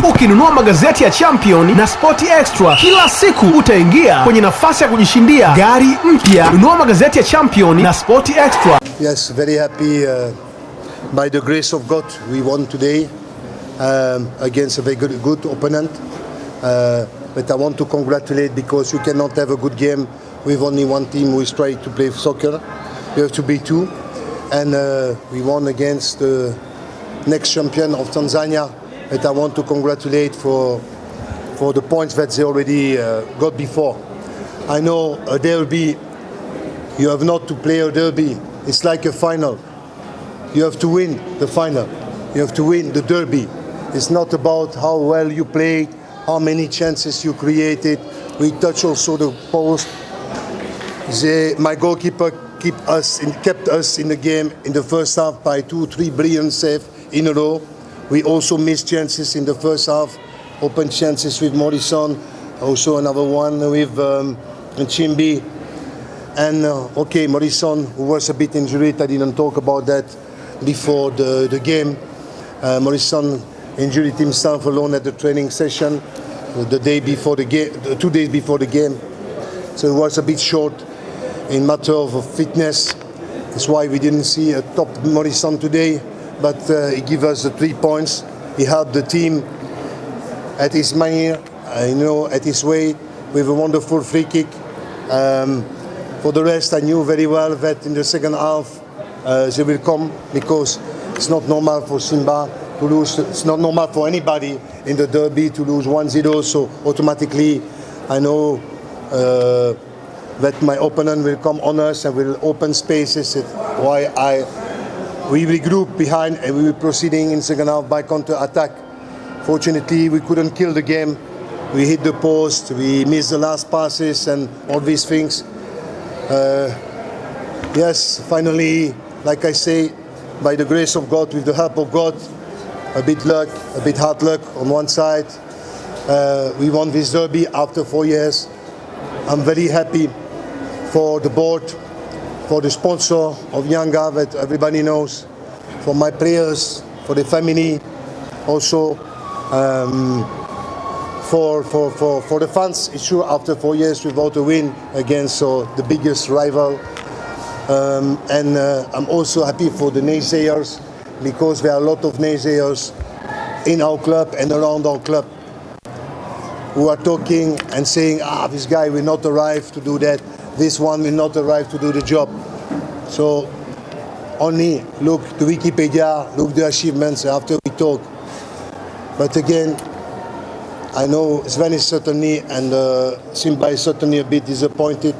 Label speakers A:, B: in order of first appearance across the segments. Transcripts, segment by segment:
A: Ukinunua magazeti ya Champion na Sport Extra kila siku utaingia kwenye nafasi ya kujishindia gari mpya. Nunua magazeti ya Champion na Sport Extra.
B: Yes, very happy by the grace of God we won today against a very good opponent. But I want to congratulate because you cannot have a good game with only one team who is trying to play soccer. You have to be two. And we won against the next champion of Tanzania. But I want to congratulate for the points that they already got before. I know a derby, you have not to play a derby. It's like a final. You have to win the final. You have to win the derby. It's not about how well you played, how many chances you created. We touch also the post. My goalkeeper kept us in the game in the first half by 2-3 brilliant saves in a row. We also missed chances in the first half, open chances with Morrison, also another one with Chimbi. And okay, Morrison, who was a bit injured, I didn't talk about that before the game. Morrison injured himself alone at the training session the day before the game, 2 days before the game. So it was a bit short in matter of fitness. That's why we didn't see a top Morrison today, but he gave us the 3 points. He helped the team at his manner, at his way, with a wonderful free kick. For the rest, I knew very well that in the second half they will come, because it's not normal for Simba to lose. It's not normal for anybody in the derby to lose 1-0. So automatically, I know that my opponent will come on us and will open spaces. Why we regroup behind and we were proceeding in second half by counter-attack. Fortunately, we couldn't kill the game. We hit the post, we missed the last passes and all these things. Yes, finally, like I say, by the grace of God, with the help of God, a bit luck, a bit hard luck on one side. We won this derby after 4 years. I'm very happy for the board, for the sponsor of Yanga that everybody knows, for my players, for the family, also for the fans. It's true, after 4 years without a win against the biggest rival. And I'm also happy for the naysayers, because there are a lot of naysayers in our club and around our club who are talking and saying, this guy will not arrive to do that, this one will not arrive to do the job. So only look to Wikipedia, look the achievements after we talk. But again, I know Sven is certainly, and Simba is certainly a bit disappointed.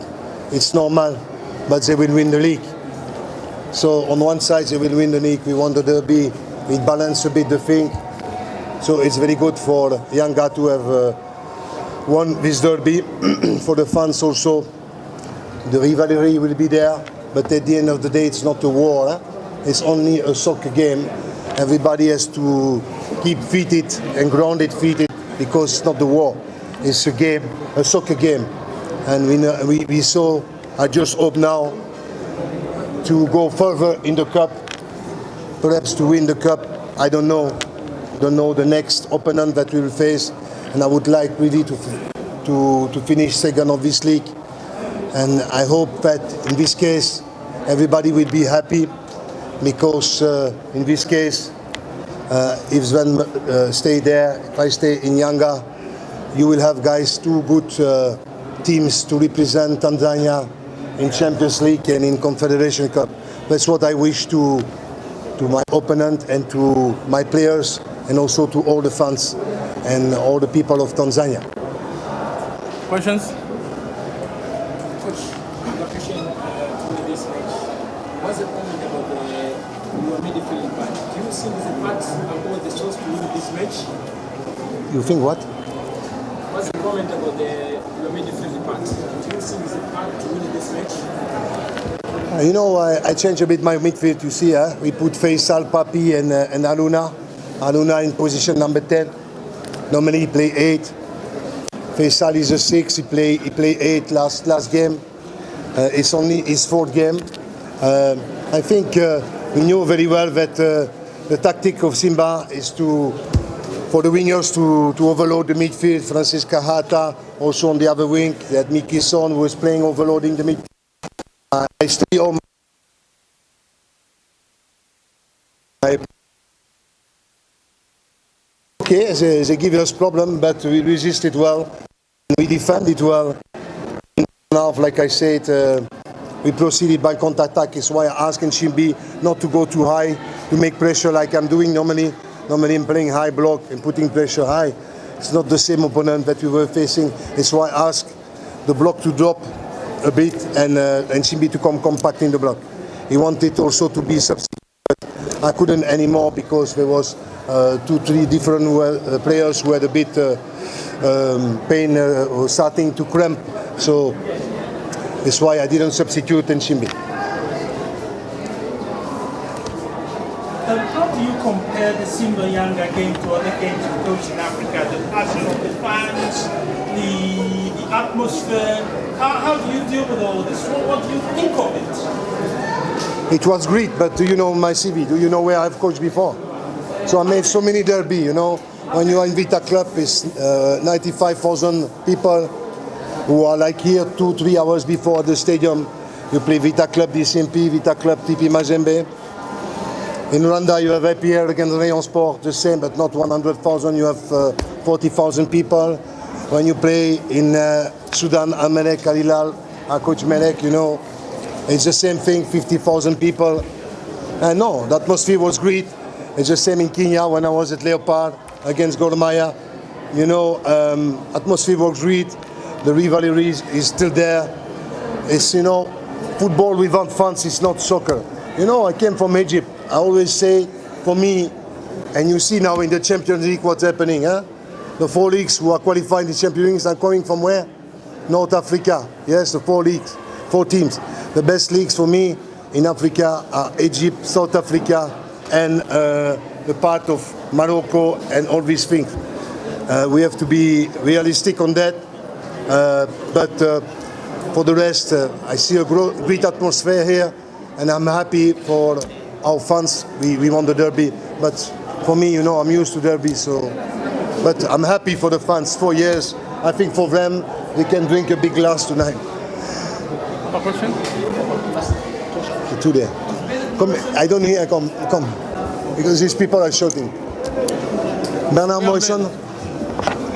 B: It's normal, but they will win the league. So on one side they will win the league, we won the derby, we balance a bit the thing. So it's very good for Yanga to have won this derby. For the fans also, the rivalry will be there, but at the end of the day it's not a war. It's only a soccer game. Everybody has to keep fitted and grounded fitted, because it's not the war. It's a game, a soccer game. And we saw, I just hope now to go further in the cup, perhaps to win the cup. I don't know the next opponent that we will face, and I would like really to finish second of this league. And I hope that in this case everybody will be happy, because in this case, if Sven stay there, if I stay in Yanga, you will have, guys, 2 good teams to represent Tanzania in Champions League and in Confederation Cup. That's what I wish to my opponent and to my players, and also to all the fans and all the people of Tanzania.
C: Questions?
D: Coach, congratulations to this match. What's the comment about your midfield part? Do you think the part about the source to win this match?
B: You think what?
D: What's the comment about your midfield part? Do you think the part to win this match?
B: I changed a bit my midfield. You see, we put Faisal, Papi, and Aluna. Aluna in position number 10. Normally he play 8. Faisal is a 6. He play 8 last game. It's only his 4th game. I think we knew very well that the tactic of Simba is to for the wingers to overload the midfield. Francis Kahata also on the other wing. They had Mickey Son who was playing overloading the midfield. I stay on. Okay, they give us problem, but we resist it well. We defend it well. Now, like I said, we proceeded by counter-attack. It's why I ask Shimbi not to go too high, to make pressure like I'm doing normally. Normally I'm playing high block and putting pressure high. It's not the same opponent that we were facing. It's why I ask the block to drop a bit and Shimbi to come compact in the block. He wanted also to be substitute, but I couldn't anymore because there was 2-3 different players who had a bit pain or starting to cramp. So that's why I didn't substitute Shimbi.
D: How do you compare the SIMBA YANGA game to other games you coach in Africa? The passion of the fans, the atmosphere. How do you deal with all this? What do you think of it?
B: It was great, but do you know my CV? Do you know where I've coached before? So I made so many derby, you know. When you are in Vita Club, it's 95,000 people who are like here 2-3 hours before the stadium. You play Vita Club DCMP, Vita Club TP Mazembe. In Rwanda, you have APR against Rayon Sport, the same, but not 100,000. You have 40,000 people. When you play in Sudan, Al-Melek, Al-Hilal, Coach Melek, you know, it's the same thing, 50,000 people. And no, the atmosphere was great. It's the same in Kenya when I was at Leopard against Gor Mahia. You know, atmosphere was great. The rivalry is still there. It's, you know, football without fans is not soccer. You know, I came from Egypt. I always say, for me, and you see now in the Champions League what's happening, huh? The 4 leagues who are qualifying the Champions Leagues are coming from where? North Africa. Yes, the 4 leagues, 4 teams. The best leagues for me in Africa are Egypt, South Africa, and the part of Morocco and all these things. We have to be realistic on that. But for the rest, I see a great atmosphere here, and I'm happy for our fans. We won the derby, but for me, you know, I'm used to derby, so. But I'm happy for the fans. 4 years, I think for them, they can drink a big glass tonight.
C: A question?
B: Two there. Come, I don't hear. Come, because these people are shouting. Bernard Morrison.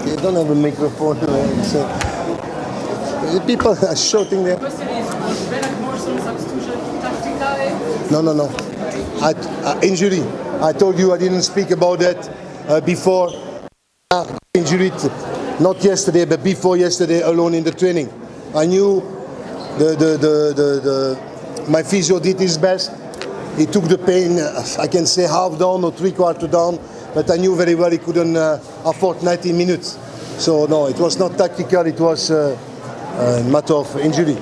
B: They don't have a microphone. So the people are shouting there. No. Injury. I told you I didn't speak about that before. Injury, not yesterday, but before yesterday, alone in the training. I knew my physio did his best. He took the pain, I can say half down or 3/4 down, but I knew very well he couldn't afford 90 minutes. So no, it was not tactical, it was a matter of injury.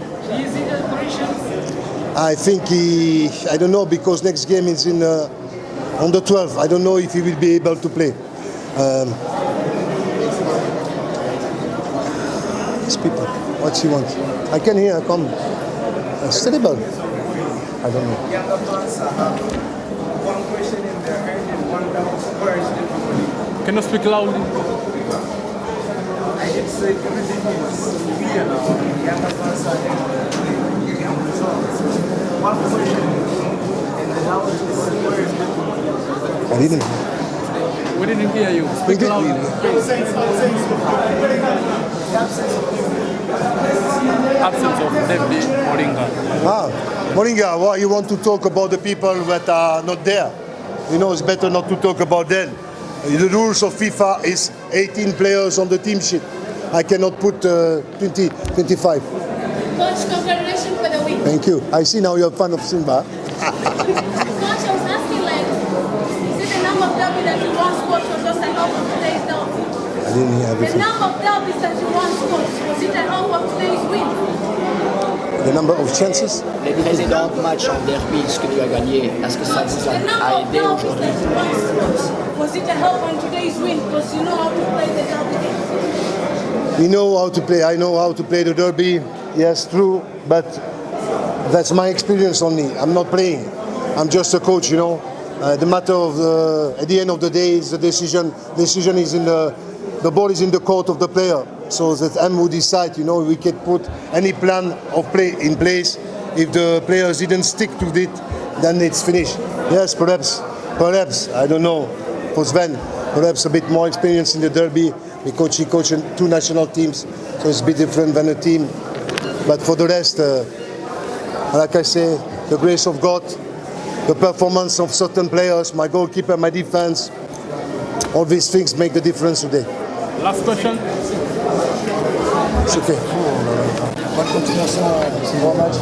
B: I think I don't know, because next game is on the 12th. I don't know if he will be able to play. These people, what she wants? I can hear, come. It's terrible. I don't know.
D: One question in there and one down.
C: Can you speak loudly?
D: It's everything is clear now. Younger fans are one question and the now is
B: I didn't.
C: We didn't hear you. Speak loudly. Absence of Meddie Moringa.
B: Moringa, well, you want to talk about the people that are not there. You know, it's better not to talk about them. The rules of FIFA is 18 players on the team sheet. I cannot put 20, 25.
E: Coach, congratulations for the win.
B: Thank you. I see now you're a fan of Simba.
E: Coach, I was asking, like, is it the number of derby that you once coached or just a help of today's derby?
B: I didn't hear
E: The
B: everything.
E: number of derbies that you once coached, was it a help of today's win?
B: The number of chances?
F: Les précédents matchs en derby, ce que tu as gagné, est-ce que ça vous
E: The number
F: a
E: of
F: aidé
E: derbies
F: aujourd'hui?
E: that you once coached, was it a help on today's win? Because you know how to play the derby game.
B: We know how to play. I know how to play the derby. Yes, true. But that's my experience only. I'm not playing. I'm just a coach, you know. The matter of at the end of the day is the decision. Decision is in the ball is in the court of the player. So that M will decide. We can put any plan of play in place. If the players didn't stick to it, then it's finished. Yes, perhaps I don't know. For Sven, perhaps a bit more experience in the derby. He coached 2 national teams, so it's a bit different than a team. But for the rest, like I say, the grace of God, the performance of certain players, my goalkeeper, my defense, all these things make the difference today.
C: Last question.
B: It's okay.
G: Bonne continuation, c'est un bon match.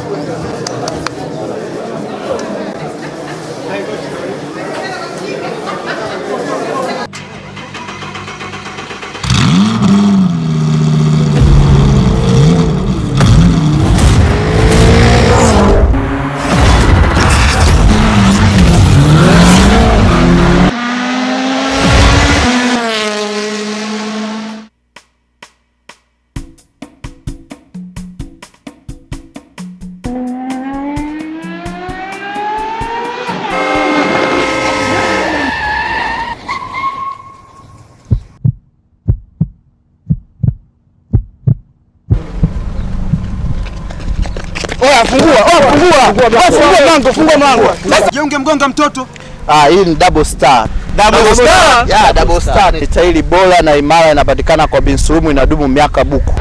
H: Fungua mlango. Jiunge mgonga mtoto.
I: Hii ni double star.
H: Double star?
I: Yeah, double star. Ni tairi bora na imara, inapatikana kwa Binsurumu, inadumu miaka buku.